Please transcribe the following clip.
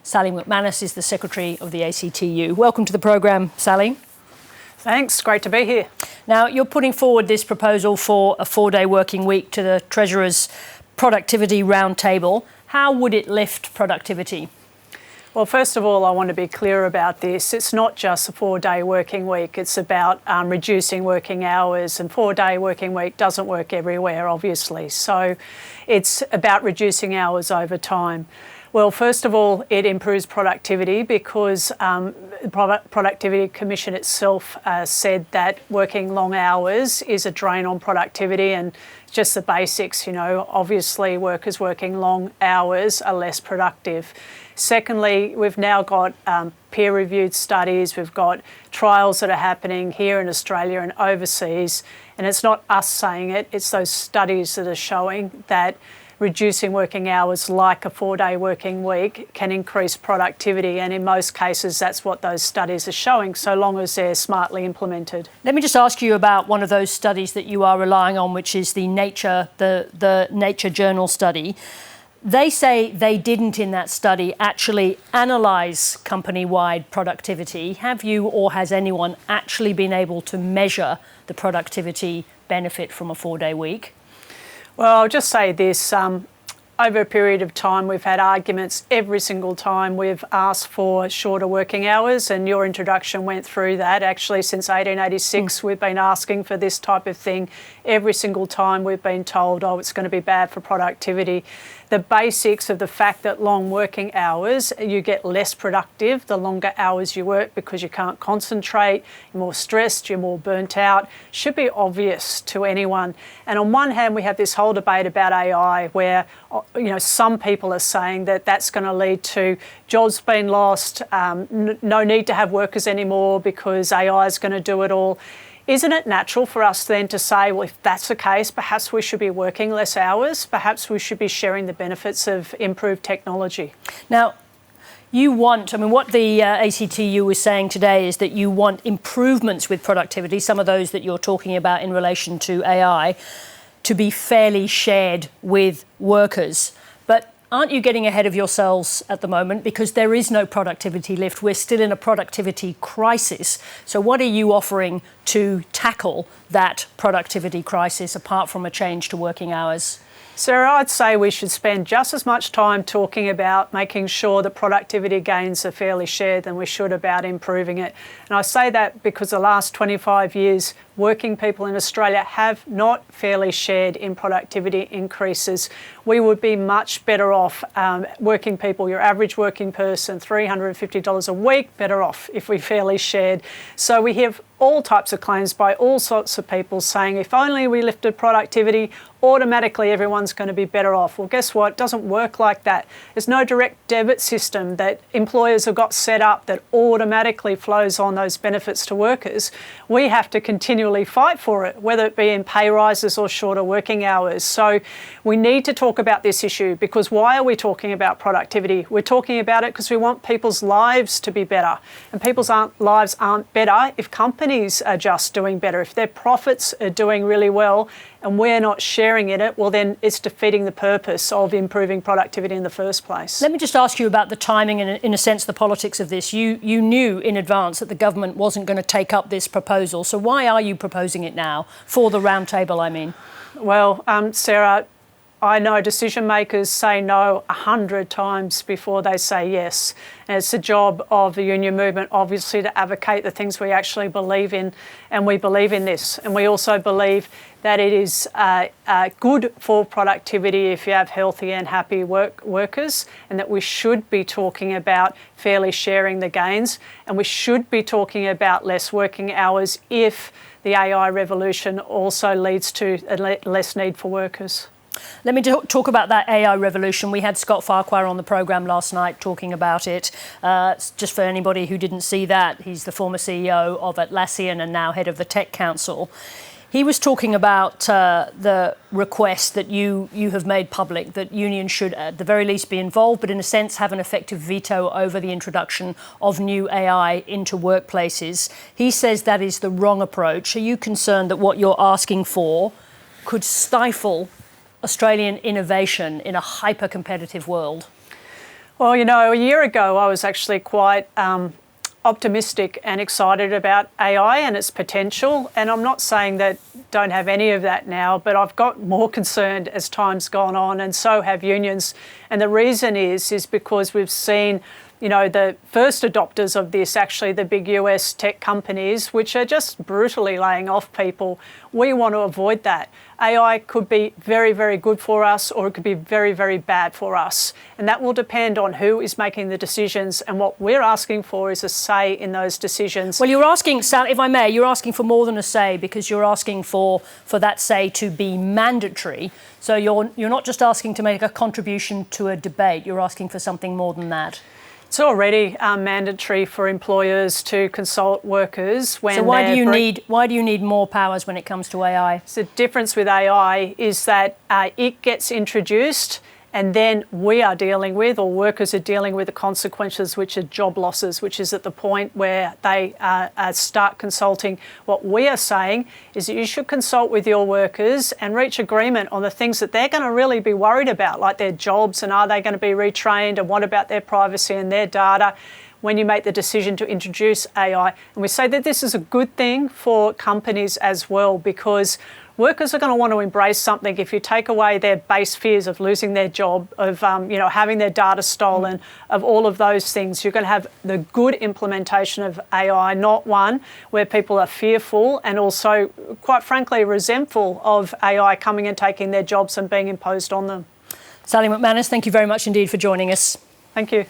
Sally McManus is the Secretary of the ACTU. Welcome to the programme, Sally. Thanks, great to be here. Now, you're putting forward this proposal for a 4-day working week to the Treasurer's Productivity Roundtable. How would it lift productivity? Well, first of all, I want to be clear about this. It's not just a 4-day working week. It's about reducing working hours, and 4-day working week doesn't work everywhere, obviously. So it's about reducing hours over time. Well, first of all, it improves productivity because the Productivity Commission itself said that working long hours is a drain on productivity, and just the basics, you know, obviously workers working long hours are less productive. Secondly, we've now got peer-reviewed studies, we've got trials that are happening here in Australia and overseas, and it's not us saying it, it's those studies that are showing that reducing working hours like a 4-day working week can increase productivity, and in most cases that's what those studies are showing, so long as they're smartly implemented. Let me just ask you about one of those studies that you are relying on, which is the Nature Journal study. They say they didn't in that study actually analyse company-wide productivity. Have you or has anyone actually been able to measure the productivity benefit from a 4-day week? Well, I'll just say this, over a period of time we've had arguments every single time we've asked for shorter working hours, and your introduction went through that. Actually, since 1886 we've been asking for this type of thing. Every single time we've been told, oh, it's going to be bad for productivity. The basics of the fact that long working hours, you get less productive the longer hours you work because you can't concentrate, you're more stressed, you're more burnt out, should be obvious to anyone. And on one hand, we have this whole debate about AI where, you know, some people are saying that that's going to lead to jobs being lost, no need to have workers anymore because AI is going to do it all. Isn't it natural for us then to say, well, if that's the case, perhaps we should be working less hours, perhaps we should be sharing the benefits of improved technology? Now, you want, what the ACTU is saying today is that you want improvements with productivity, some of those that you're talking about in relation to AI, to be fairly shared with workers. But aren't you getting ahead of yourselves at the moment, because there is no productivity lift? We're still in a productivity crisis. So what are you offering to tackle that productivity crisis apart from a change to working hours? Sarah, I'd say we should spend just as much time talking about making sure that productivity gains are fairly shared than we should about improving it. And I say that because the last 25 years, working people in Australia have not fairly shared in productivity increases. We would be much better off, working people, your average working person, $350 a week, better off if we fairly shared. So we have all types of claims by all sorts of people saying if only we lifted productivity, automatically everyone's going to be better off. Well, guess what? It doesn't work like that. There's no direct debit system that employers have got set up that automatically flows on those benefits to workers. We have to continually fight for it, whether it be in pay rises or shorter working hours. So we need to talk about this issue, because why are we talking about productivity? We're talking about it because we want people's lives to be better, and people's lives aren't better if companies are just doing better. If their profits are doing really well and we're not sharing in it, well then it's defeating the purpose of improving productivity in the first place. Let me just ask you about the timing and, in a sense, the politics of this. You knew in advance that the government wasn't going to take up this proposal, so why are you proposing it now, for the roundtable, I mean? Well, Sarah, I know decision makers say no 100 times before they say yes. And it's the job of the union movement, obviously, to advocate the things we actually believe in. And we believe in this. And we also believe that it is good for productivity if you have healthy and happy workers, and that we should be talking about fairly sharing the gains. And we should be talking about less working hours if the AI revolution also leads to less need for workers. Let me talk about that AI revolution. We had Scott Farquhar on the programme last night talking about it. Just for anybody who didn't see that, he's the former CEO of Atlassian and now head of the Tech Council. He was talking about the request that you have made public, that unions should at the very least be involved, but in a sense have an effective veto over the introduction of new AI into workplaces. He says that is the wrong approach. Are you concerned that what you're asking for could stifle Australian innovation in a hyper-competitive world? Well, you know, a year ago I was actually quite optimistic and excited about AI and its potential. And I'm not saying that don't have any of that now, but I've got more concerned as time's gone on, and so have unions. And the reason is because we've seen, you know, the first adopters of this, actually the big US tech companies, which are just brutally laying off people. We want to avoid that. AI could be very, very good for us, or it could be very, very bad for us. And that will depend on who is making the decisions. And what we're asking for is a say in those decisions. Well, you're asking, Sal, if I may, you're asking for more than a say, because you're asking for that say to be mandatory. So you're not just asking to make a contribution to a debate, you're asking for something more than that. It's already mandatory for employers to consult workers when. So why do you need more powers when it comes to AI? So the difference with AI is that it gets introduced, and then we are dealing with, or workers are dealing with, the consequences, which are job losses, which is at the point where they start consulting. What we are saying is that you should consult with your workers and reach agreement on the things that they're going to really be worried about, like their jobs, and are they going to be retrained, and what about their privacy and their data, when you make the decision to introduce AI. And we say that this is a good thing for companies as well, because workers are going to want to embrace something. If you take away their base fears of losing their job, of having their data stolen, of all of those things, you're going to have the good implementation of AI, not one where people are fearful and also, quite frankly, resentful of AI coming and taking their jobs and being imposed on them. Sally McManus, thank you very much indeed for joining us. Thank you.